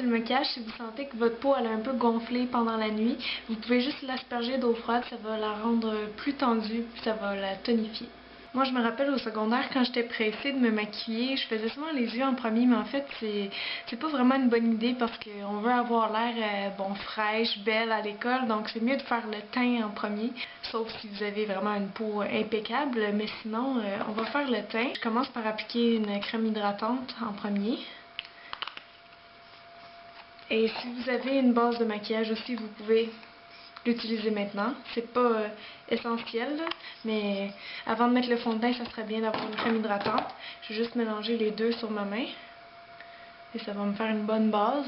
le maquillage, si vous sentez que votre peau elle a un peu gonflé pendant la nuit, vous pouvez juste l'asperger d'eau froide, ça va la rendre plus tendue, puis ça va la tonifier. Moi, je me rappelle au secondaire, quand j'étais pressée de me maquiller, je faisais souvent les yeux en premier, mais en fait, c'est pas vraiment une bonne idée parce qu'on veut avoir l'air, bon, fraîche, belle à l'école, donc c'est mieux de faire le teint en premier, sauf si vous avez vraiment une peau impeccable, mais sinon, on va faire le teint. Je commence par appliquer une crème hydratante en premier. Et si vous avez une base de maquillage aussi, vous pouvez l'utiliser maintenant. C'est pas essentiel, là, mais avant de mettre le fond de teint, ça serait bien d'avoir une crème hydratante. Je vais juste mélanger les deux sur ma main. Et ça va me faire une bonne base.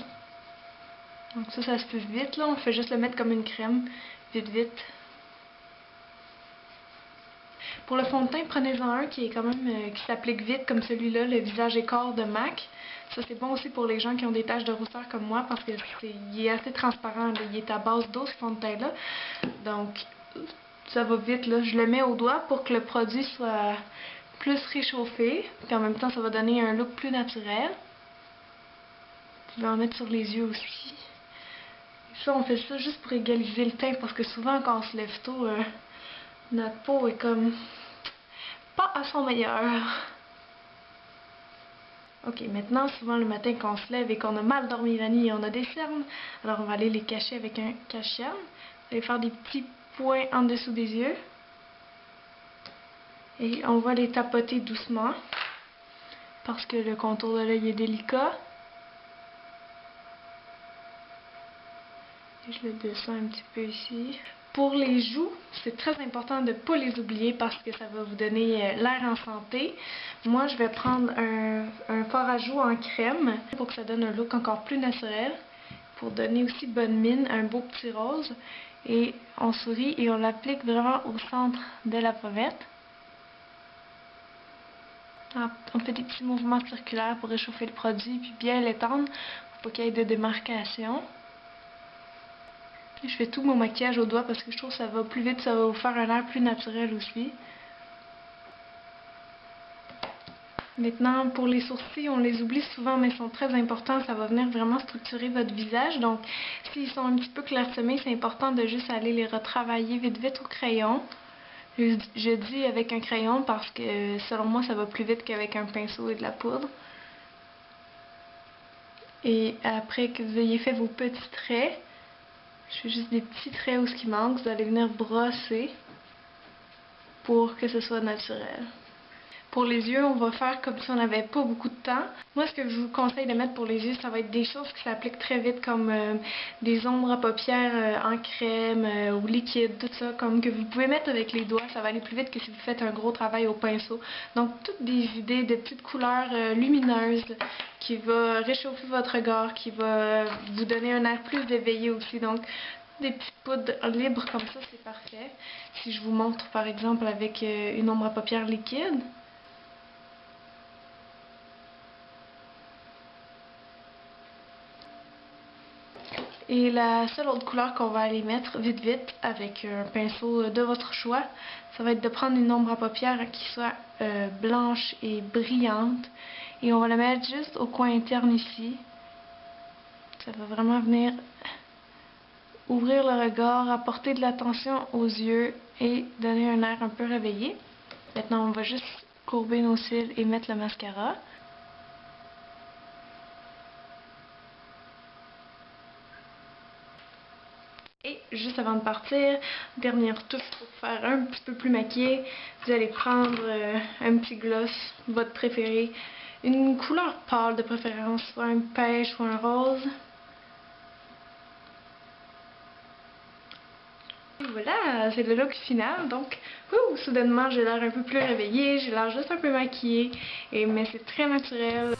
Donc ça se fait vite, là. On fait juste le mettre comme une crème. Vite, vite. Pour le fond de teint, prenez-en un qui est quand même qui s'applique vite comme celui-là, le Visage et Corps de MAC. Ça c'est bon aussi pour les gens qui ont des taches de rousseur comme moi parce qu'il est assez transparent, là. Il est à base d'eau ce fond de teint là. Donc ça va vite là. Je le mets au doigt pour que le produit soit plus réchauffé. Puis en même temps ça va donner un look plus naturel. Je vais en mettre sur les yeux aussi. Ça on fait ça juste pour égaliser le teint parce que souvent quand on se lève tôt, notre peau est comme pas à son meilleur. Ok, maintenant, souvent le matin quand on se lève et qu'on a mal dormi la nuit et on a des cernes, alors on va aller les cacher avec un cache-cerne. On va faire des petits points en dessous des yeux. Et on va les tapoter doucement parce que le contour de l'œil est délicat. Et je le descends un petit peu ici. Pour les joues, c'est très important de ne pas les oublier parce que ça va vous donner l'air en santé. Moi, je vais prendre un fard à joues en crème pour que ça donne un look encore plus naturel. Pour donner aussi bonne mine, un beau petit rose. Et on sourit et on l'applique vraiment au centre de la pommette. On fait des petits mouvements circulaires pour réchauffer le produit puis bien l'étendre pour pas qu'il y ait de démarcation. Je fais tout mon maquillage au doigt parce que je trouve que ça va plus vite, ça va vous faire un air plus naturel aussi. Maintenant, pour les sourcils, on les oublie souvent, mais ils sont très importants. Ça va venir vraiment structurer votre visage. Donc, s'ils sont un petit peu clairsemés, c'est important de juste aller les retravailler vite vite au crayon. Je dis avec un crayon parce que, selon moi, ça va plus vite qu'avec un pinceau et de la poudre. Et après que vous ayez fait vos petits traits, je fais juste des petits traits où ce qui manque. Vous allez venir brosser pour que ce soit naturel. Pour les yeux, on va faire comme si on n'avait pas beaucoup de temps. Moi, ce que je vous conseille de mettre pour les yeux, ça va être des choses qui s'appliquent très vite, comme des ombres à paupières en crème ou liquide, tout ça, comme que vous pouvez mettre avec les doigts. Ça va aller plus vite que si vous faites un gros travail au pinceau. Donc, toutes des idées de petites couleurs lumineuses qui va réchauffer votre regard, qui va vous donner un air plus éveillé aussi. Donc, des petites poudres libres comme ça, c'est parfait. Si je vous montre, par exemple, avec une ombre à paupières liquide. Et la seule autre couleur qu'on va aller mettre vite vite avec un pinceau de votre choix, ça va être de prendre une ombre à paupières qui soit blanche et brillante. Et on va la mettre juste au coin interne ici. Ça va vraiment venir ouvrir le regard, apporter de l'attention aux yeux et donner un air un peu réveillé. Maintenant, on va juste courber nos cils et mettre le mascara. Et juste avant de partir, dernière touche pour faire un petit peu plus maquillé, vous allez prendre un petit gloss, votre préféré, une couleur pâle de préférence, soit un pêche ou un rose. Et voilà, c'est le look final, donc soudainement j'ai l'air un peu plus réveillée, j'ai l'air juste un peu maquillée, mais c'est très naturel.